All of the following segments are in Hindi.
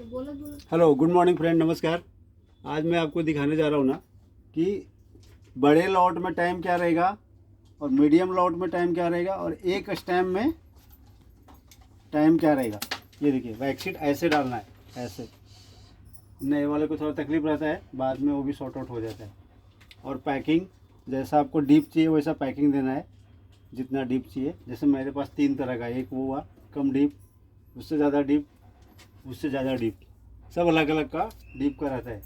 हेलो, गुड मॉर्निंग फ्रेंड, नमस्कार। आज मैं आपको दिखाने जा रहा हूँ ना कि बड़े लॉट में टाइम क्या रहेगा और मीडियम लॉट में टाइम क्या रहेगा और एक स्टैम्प में टाइम क्या रहेगा। ये देखिए, वर्कशीट ऐसे डालना है, ऐसे। नए वाले को थोड़ा तकलीफ रहता है, बाद में वो भी सॉर्ट आउट हो जाता है। और पैकिंग, जैसा आपको डीप चाहिए वैसा पैकिंग देना है, जितना डीप चाहिए। जैसे मेरे पास 3 तरह का, एक वो हुआ कम डीप, उससे ज़्यादा डीप, उससे ज़्यादा डीप, सब अलग अलग का डीप का रहता है।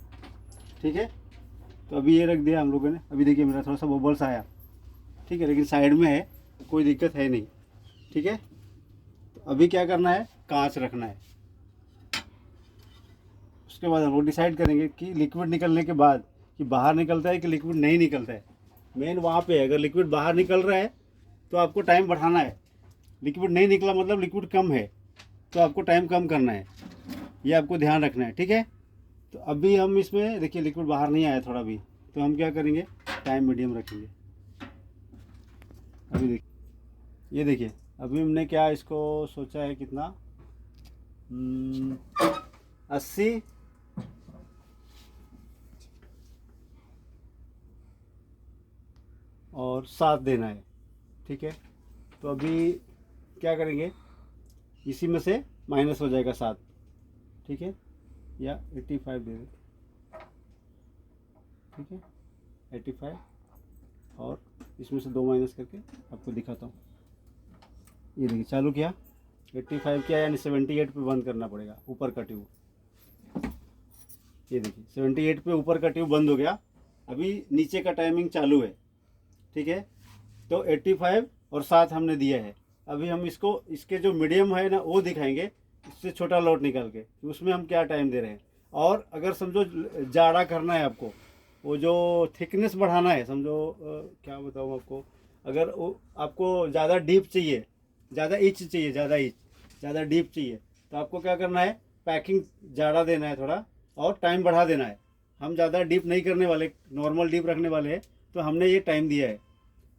ठीक है, तो अभी ये रख दिया हम लोगों ने। अभी देखिए मेरा थोड़ा सा बबल्स आया, ठीक है, लेकिन साइड में है, कोई दिक्कत है नहीं। ठीक है, तो अभी क्या करना है, कांच रखना है। उसके बाद हम लोग डिसाइड करेंगे कि लिक्विड निकलने के बाद कि बाहर निकलता है कि लिक्विड नहीं निकलता है। मेन वहाँ पे है, अगर लिक्विड बाहर निकल रहा है तो आपको टाइम बढ़ाना है। लिक्विड नहीं निकला मतलब लिक्विड कम है, तो आपको टाइम कम करना है। ये आपको ध्यान रखना है, ठीक है। तो अभी हम इसमें देखिए लिक्विड बाहर नहीं आया थोड़ा भी, तो हम क्या करेंगे, टाइम मीडियम रखेंगे। अभी देखिए, ये देखिए, अभी हमने क्या इसको सोचा है कितना, 80 और 7 देना है। ठीक है, तो अभी क्या करेंगे, इसी में से माइनस हो जाएगा 7। ठीक है, या 85 दे दे। ठीक है, 85 और इसमें से 2 माइनस करके आपको दिखाता हूँ। ये देखिए, चालू किया, 85 किया, यानी 78 पे बंद करना पड़ेगा, ऊपर का ट्यूब। ये देखिए 78 पे ऊपर का ट्यूब बंद हो गया। अभी नीचे का टाइमिंग चालू है। ठीक है, तो 85 और 7 हमने दिया है। अभी हम इसको, इसके जो मीडियम है ना वो दिखाएंगे, इससे छोटा लॉट निकाल के, कि उसमें हम क्या टाइम दे रहे हैं। और अगर समझो जाड़ा करना है आपको, वो जो थिकनेस बढ़ाना है, समझो क्या बताऊँ आपको, अगर वो आपको ज़्यादा डीप चाहिए, ज़्यादा इंच चाहिए, ज़्यादा डीप चाहिए, तो आपको क्या करना है, पैकिंग ज़्यादा देना है थोड़ा, और टाइम बढ़ा देना है। हम ज़्यादा डीप नहीं करने वाले, नॉर्मल डीप रखने वाले हैं, तो हमने ये टाइम दिया है।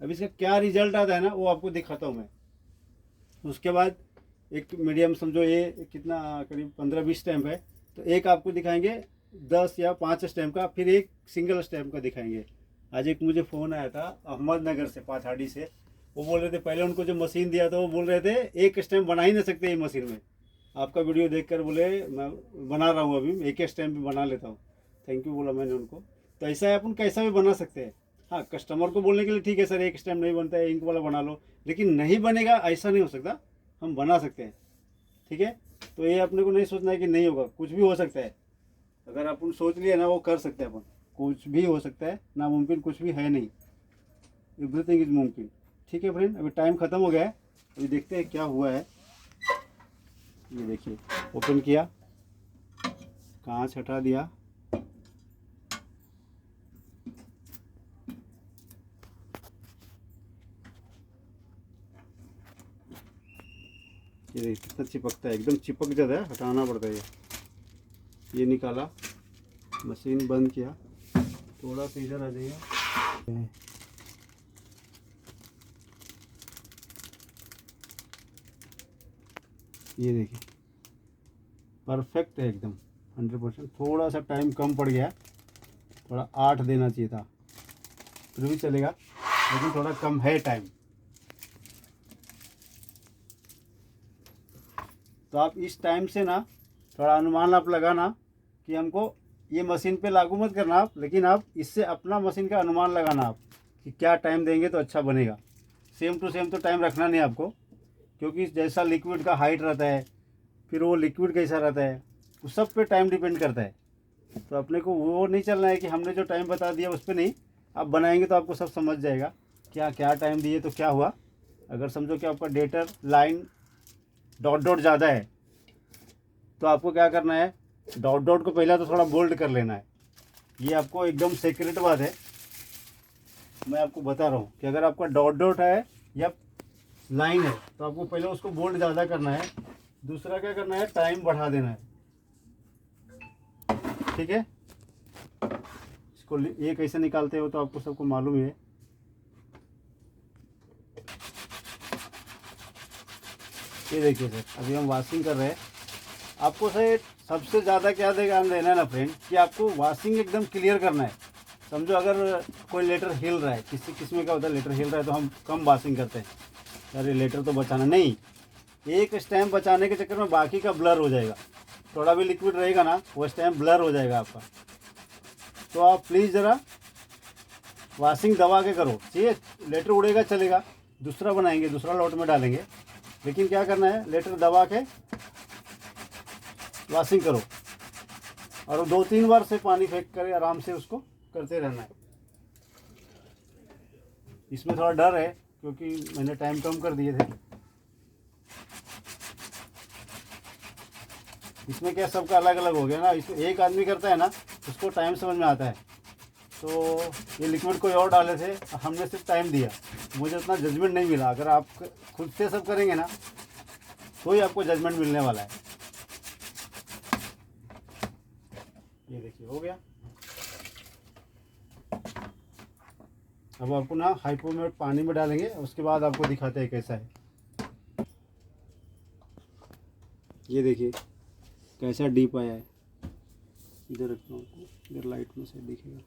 अब इसका क्या रिजल्ट आता है ना, वो आपको दिखाता हूँ मैं। उसके बाद एक मीडियम, समझो ये कितना, करीब 15-20 स्टैम्प है, तो एक आपको दिखाएंगे 10 या 5 स्टैम्प का, फिर एक सिंगल स्टैम्प का दिखाएंगे। आज एक मुझे फ़ोन आया था अहमदनगर से, पाथाड़ी से। वो बोल रहे थे, पहले उनको जो मशीन दिया था वो बोल रहे थे एक स्टैम्प बना ही नहीं सकते ये मशीन में। आपका वीडियो देखकर बोले मैं बना रहा हूँ, अभी एक स्टैम्प भी बना लेता हूँ। थैंक यू बोला मैंने उनको। तो ऐसा है, अपन कैसा भी बना सकते हैं। हाँ, कस्टमर को बोलने के लिए ठीक है सर, एक स्टैम्प नहीं बनता है, इंक वाला बना लो, लेकिन नहीं बनेगा ऐसा नहीं हो सकता, हम बना सकते हैं। ठीक है, तो ये अपने को नहीं सोचना है कि नहीं होगा, कुछ भी हो सकता है। अगर अपन सोच लिया ना, वो कर सकते हैं अपन, कुछ भी हो सकता है, नामुमकिन कुछ भी है नहीं, एवरीथिंग इज मुमकिन। ठीक है फ्रेंड, अभी टाइम ख़त्म हो गया है, अभी देखते हैं क्या हुआ है। ये देखिए, ओपन किया, कांच हटा दिया, ये देखिए कितना चिपकता है, एकदम चिपक जाता है, हटाना पड़ता है ये निकाला, मशीन बंद किया, थोड़ा सा इधर आ जाइए। ये देखिए परफेक्ट है एकदम 100%। थोड़ा सा टाइम कम पड़ गया, थोड़ा 8 देना चाहिए था, फिर भी चलेगा, लेकिन थोड़ा कम है टाइम। तो आप इस टाइम से ना थोड़ा अनुमान आप लगाना कि हमको ये मशीन पे लागू मत करना आप, लेकिन आप इससे अपना मशीन का अनुमान लगाना आप कि क्या टाइम देंगे तो अच्छा बनेगा। सेम टू सेम तो टाइम रखना नहीं आपको, क्योंकि जैसा लिक्विड का हाइट रहता है, फिर वो लिक्विड कैसा रहता है, उस सब पे टाइम डिपेंड करता है। तो अपने को वो नहीं चलना है कि हमने जो टाइम बता दिया उस पर नहीं, आप बनाएंगे तो आपको सब समझ जाएगा क्या क्या टाइम दिए तो क्या हुआ। अगर समझो कि आपका डेटर लाइन डॉट डॉट ज़्यादा है, तो आपको क्या करना है, डॉट डॉट को पहला तो थोड़ा बोल्ड कर लेना है। ये आपको एकदम सीक्रेट बात है, मैं आपको बता रहा हूँ कि अगर आपका डॉट डॉट है या लाइन है, तो आपको पहले उसको बोल्ड ज़्यादा करना है। दूसरा क्या करना है, टाइम बढ़ा देना है। ठीक है, इसको ये कैसे निकालते हो तो आपको सबको मालूम ही है। ये देखिए सर, अभी हम वॉशिंग कर रहे हैं, आपको से सबसे ज़्यादा क्या ध्यान देना है ना फ्रेंड, कि आपको वॉशिंग एकदम क्लियर करना है। समझो अगर कोई लेटर हिल रहा है, किसी किस्म का होता है लेटर हिल रहा है, तो हम कम वॉशिंग करते हैं, अरे लेटर तो बचाना नहीं, एक स्टैम्प बचाने के चक्कर में बाकी का ब्लर हो जाएगा। थोड़ा भी लिक्विड रहेगा ना, वो स्टैम्प ब्लर हो जाएगा आपका। तो आप प्लीज़ ज़रा वॉशिंग दबा के करो। चाहिए लेटर उड़ेगा चलेगा, दूसरा बनाएंगे, दूसरा लॉट में डालेंगे, लेकिन क्या करना है, लेटर दबा के वॉशिंग करो और 2-3 बार से पानी फेंक कर आराम से उसको करते रहना है। इसमें थोड़ा डर है क्योंकि मैंने टाइम कम कर दिए थे। इसमें क्या सबका अलग अलग हो गया ना, इसमें एक आदमी करता है ना, उसको टाइम समझ में आता है। तो ये लिक्विड कोई और डाले थे, हमने सिर्फ टाइम दिया, मुझे उतना जजमेंट नहीं मिला। अगर आप खुद से सब करेंगे ना तो ही आपको जजमेंट मिलने वाला है। ये देखिए हो गया। अब आपको ना हाइपो में पानी में डालेंगे, उसके बाद आपको दिखाते हैं कैसा है। ये देखिए कैसा डीप आया है। इधर रखता हूँ आपको, इधर लाइट में से दिखेगा।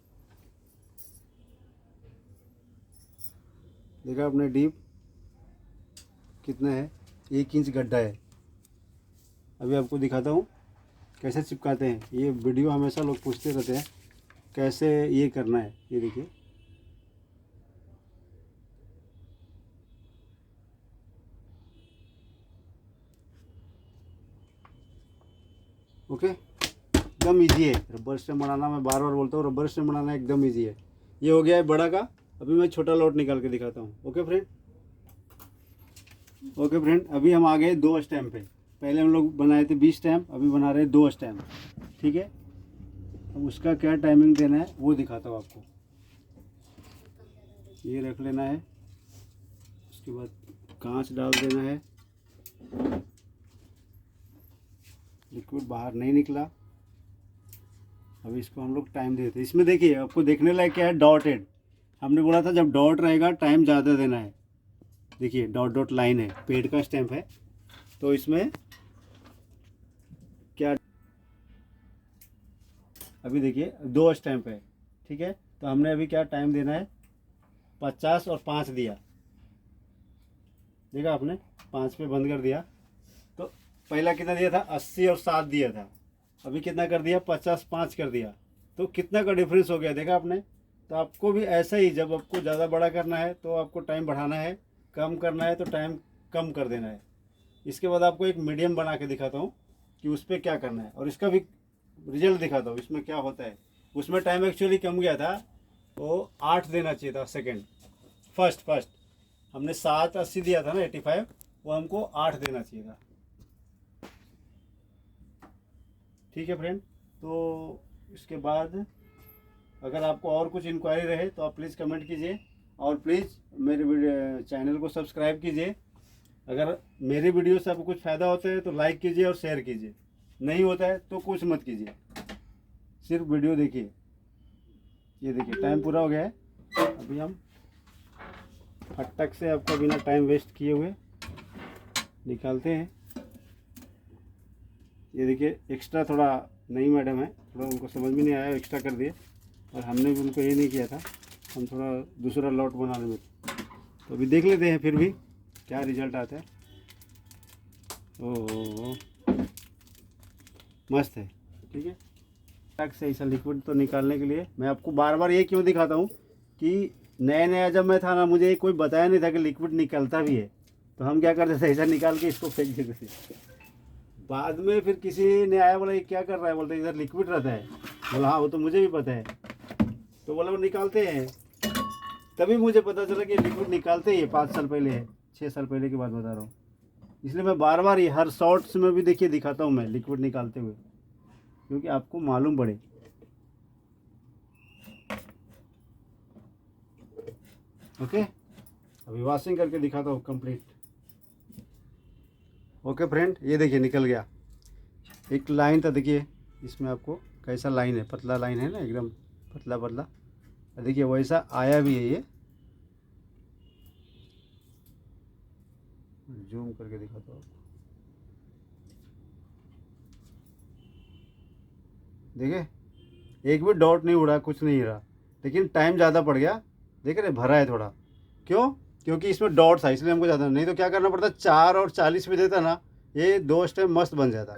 देखा आपने डीप कितना है, 1 इंच गड्ढा है। अभी आपको दिखाता हूँ कैसे चिपकाते हैं। ये वीडियो हमेशा लोग पूछते रहते हैं कैसे ये करना है। ये देखिए ओके, एकदम इजी है। रबर स्टैम्प बनाना, मैं बार बार बोलता हूँ, रबर स्टैम्प बनाना एकदम इजी है। ये हो गया है बड़ा का। अभी मैं छोटा लॉट निकाल के दिखाता हूँ। ओके फ्रेंड, ओके फ्रेंड, अभी हम आ गए 2 स्टैम्प पे। पहले हम लोग बनाए थे 20 स्टैम्प, अभी बना रहे हैं 2 स्टैम्प। ठीक है, अब उसका क्या टाइमिंग देना है वो दिखाता हूँ आपको। ये रख लेना है, उसके बाद कांच डाल देना है। लिक्विड बाहर नहीं निकला। अभी इसको हम लोग टाइम देते हैं। इसमें देखिए आपको देखने लायक क्या है, डॉटेड। हमने बोला था जब डॉट रहेगा टाइम ज़्यादा देना है। देखिए डॉट डॉट लाइन है, पेड़ का स्टैम्प है, तो इसमें क्या, अभी देखिए 2 स्टैम्प है। ठीक है, तो हमने अभी क्या टाइम देना है, 50 और 5 दिया। देखा आपने, 5 पे बंद कर दिया। तो पहला कितना दिया था, 80 और 7 दिया था। अभी कितना कर दिया, 50 5 कर दिया। तो कितना का डिफरेंस हो गया, देखा आपने। तो आपको भी ऐसा ही, जब आपको ज़्यादा बड़ा करना है तो आपको टाइम बढ़ाना है, कम करना है तो टाइम कम कर देना है। इसके बाद आपको एक मीडियम बना के दिखाता हूँ कि उस पर क्या करना है, और इसका भी रिजल्ट दिखाता हूँ इसमें क्या होता है। उसमें टाइम एक्चुअली कम गया था, वो 8 देना चाहिए था सेकेंड। फर्स्ट हमने 780 दिया था ना, 85, वो हमको 8 देना चाहिए था। ठीक है फ्रेंड, तो इसके बाद अगर आपको और कुछ इंक्वायरी रहे तो आप प्लीज़ कमेंट कीजिए, और प्लीज़ मेरे चैनल को सब्सक्राइब कीजिए। अगर मेरे वीडियो से आपको कुछ फ़ायदा होता है तो लाइक कीजिए और शेयर कीजिए, नहीं होता है तो कुछ मत कीजिए, सिर्फ वीडियो देखिए। ये देखिए टाइम पूरा हो गया है। अभी हम फटक से आपका बिना टाइम वेस्ट किए हुए निकालते हैं। ये देखिए एक्स्ट्रा थोड़ा, नहीं मैडम है, थोड़ा उनको समझ में नहीं आया, एक्स्ट्रा कर दिए, और हमने भी उनको ये नहीं किया था, हम थोड़ा दूसरा लॉट बनाने में। तो अभी देख लेते हैं फिर भी क्या रिजल्ट आता है। ओह मस्त है। ठीक है, टक से ऐसा लिक्विड तो निकालने के लिए मैं आपको बार बार ये क्यों दिखाता हूँ कि नया नया जब मैं था ना, मुझे कोई बताया नहीं था कि लिक्विड निकलता भी है। तो हम क्या करते थे, ऐसा निकाल के इसको फेंक देते थे। बाद में फिर किसी ने आया, बोला ये क्या कर रहा है, बोलते इधर लिक्विड रहता है। बोला हाँ वो तो मुझे भी पता है। तो बोला वो निकालते हैं, तभी मुझे पता चला कि लिक्विड निकालते ही है। 5 साल पहले है, 6 साल पहले की बात बता रहा हूँ। इसलिए मैं बार बार ये हर शॉर्ट्स में भी देखिए दिखाता हूँ मैं लिक्विड निकालते हुए, क्योंकि आपको मालूम पड़े। ओके, अभी वॉशिंग करके दिखाता हूँ कंप्लीट। ओके फ्रेंड, ये देखिए निकल गया। एक लाइन था देखिए इसमें, आपको कैसा लाइन है, पतला लाइन है ना, एकदम पतला पतला। देखिए वैसा आया भी है। ये जूम करके दिखाता हूँ आपको। देखिए एक भी डॉट नहीं उड़ा, कुछ नहीं रहा, लेकिन टाइम ज़्यादा पड़ गया। देख रहे भरा है थोड़ा, क्यों? क्योंकि इसमें डॉट्स है इसलिए हमको ज़्यादा, नहीं तो क्या करना पड़ता 4 और 40 भी देता ना, ये 2 स्टेप मस्त बन जाता।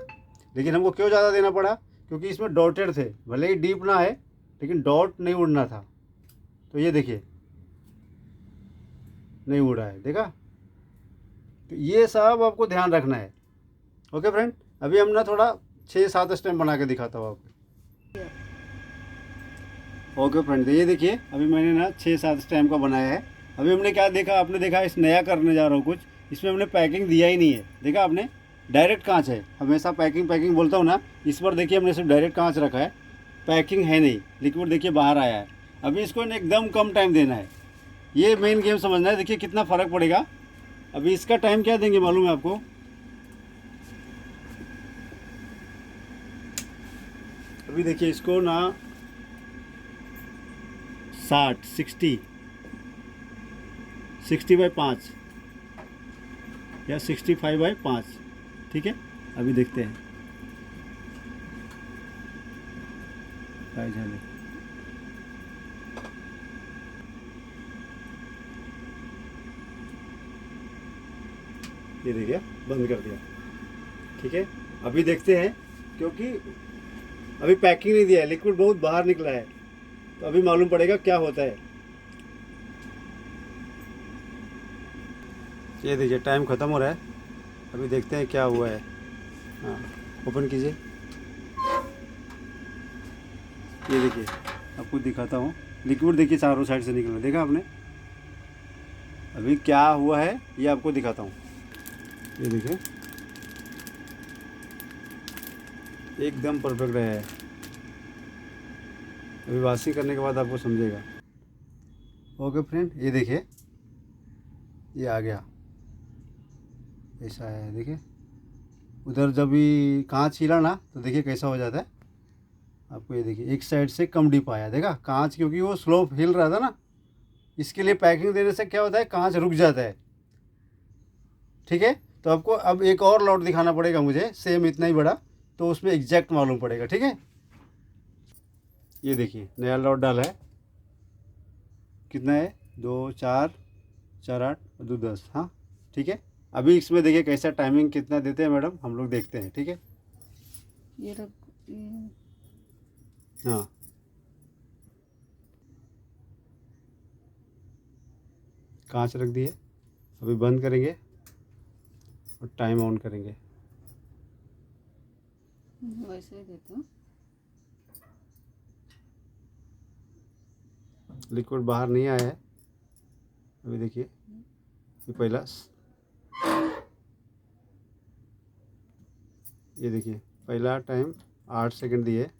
लेकिन हमको क्यों ज़्यादा देना पड़ा? क्योंकि इसमें डॉटेड थे, भले ही डीप ना है लेकिन डॉट नहीं उड़ना था। तो ये देखिए नहीं उड़ा है, देखा? तो ये सब आपको ध्यान रखना है। ओके फ्रेंड, अभी हम ना थोड़ा 6-7 स्टेप बना के दिखाता हूँ आपको। ओके फ्रेंड, ये देखिए अभी मैंने ना 6-7 स्टेप का बनाया है। अभी हमने क्या देखा, आपने देखा इस नया करने जा रहा हूँ कुछ, इसमें हमने पैकिंग दिया ही नहीं है। देखा आपने, डायरेक्ट कांच है। हमेशा पैकिंग बोलता हूँ ना, इस बार देखिए हमने सिर्फ डायरेक्ट कांच रखा है, पैकिंग है नहीं। लिक्विड देखिए बाहर आया है। अभी इसको एकदम कम टाइम देना है, ये मेन गेम समझना है। देखिए कितना फ़र्क पड़ेगा। अभी इसका टाइम क्या देंगे मालूम है आपको? अभी देखिए इसको ना 60/5 या 65/5, ठीक है। अभी देखते हैं काय झाले। ये देखिए बंद कर दिया, ठीक है। अभी देखते हैं, क्योंकि अभी पैकिंग नहीं दिया है, लिक्विड बहुत बाहर निकला है, तो अभी मालूम पड़ेगा क्या होता है। ये देखिए टाइम ख़त्म हो रहा है, अभी देखते हैं क्या हुआ है। हाँ ओपन कीजिए, ये देखिए आपको दिखाता हूँ। लिक्विड देखिए चारों साइड से निकल रहा है, देखा आपने? अभी क्या हुआ है ये आपको दिखाता हूँ। ये देखिए एकदम परफेक्ट है। अभी वॉशिंग करने के बाद आपको समझेगा। ओके फ्रेंड, ये देखिए ये आ गया, ऐसा है। देखिए उधर जब भी कांच हिला ना तो देखिए कैसा हो जाता है आपको। ये देखिए एक साइड से कम डीप आया, देखा कांच, क्योंकि वो स्लो हिल रहा था ना, इसके लिए पैकिंग देने से क्या होता है, कांच रुक जाता है, ठीक है। तो आपको अब एक और लॉट दिखाना पड़ेगा मुझे, सेम इतना ही बड़ा, तो उसमें एग्जैक्ट मालूम पड़ेगा, ठीक है। ये देखिए नया लॉट डाला है, कितना है, 2 4 4 8 और 2 10, हाँ ठीक है। अभी इसमें देखिए कैसा टाइमिंग कितना देते हैं मैडम, हम लोग देखते हैं, ठीक है। ये रख हाँ कांच रख दिए, अभी बंद करेंगे और टाइम ऑन करेंगे। वैसे ही देता हूँ। लिक्विड बाहर नहीं आया है, अभी देखिए ये पहला, ये देखिए पहला टाइम 8 सेकंड दिए।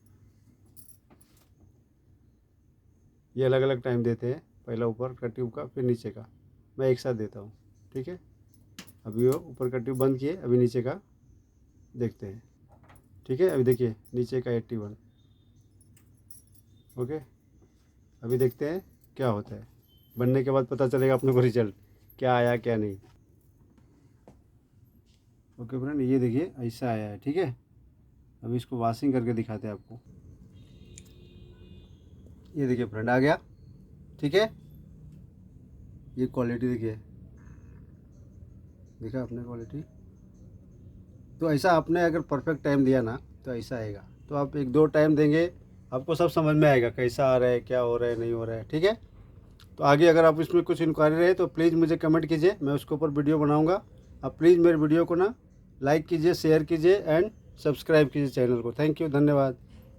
ये अलग अलग टाइम देते हैं, पहला ऊपर का ट्यूब का, फिर नीचे का, मैं एक साथ देता हूँ, ठीक है। अभी वो ऊपर का ट्यूब बंद किए, अभी नीचे का देखते हैं, ठीक है। अभी देखिए नीचे का 81, ओके। अभी देखते हैं क्या होता है, बनने के बाद पता चलेगा अपने को रिजल्ट क्या आया क्या नहीं। ओके फ्रेंड, ये देखिए ऐसा आया है, ठीक है। अभी इसको वॉशिंग करके दिखाते हैं आपको। ये देखिए फ्रेंड आ गया, ठीक है। ये क्वालिटी देखिए, देखा आपने क्वालिटी। तो ऐसा आपने अगर परफेक्ट टाइम दिया ना तो ऐसा आएगा। तो आप 1-2 टाइम देंगे, आपको सब समझ में आएगा कैसा आ रहा है, क्या हो रहा है, नहीं हो रहा है, ठीक है। तो आगे अगर आप इसमें कुछ इंक्वायरी रहे तो प्लीज़ मुझे कमेंट कीजिए, मैं उसके ऊपर वीडियो बनाऊंगा। आप प्लीज़ मेरे वीडियो को ना लाइक कीजिए, शेयर कीजिए एंड सब्सक्राइब कीजिए चैनल को। थैंक यू, धन्यवाद।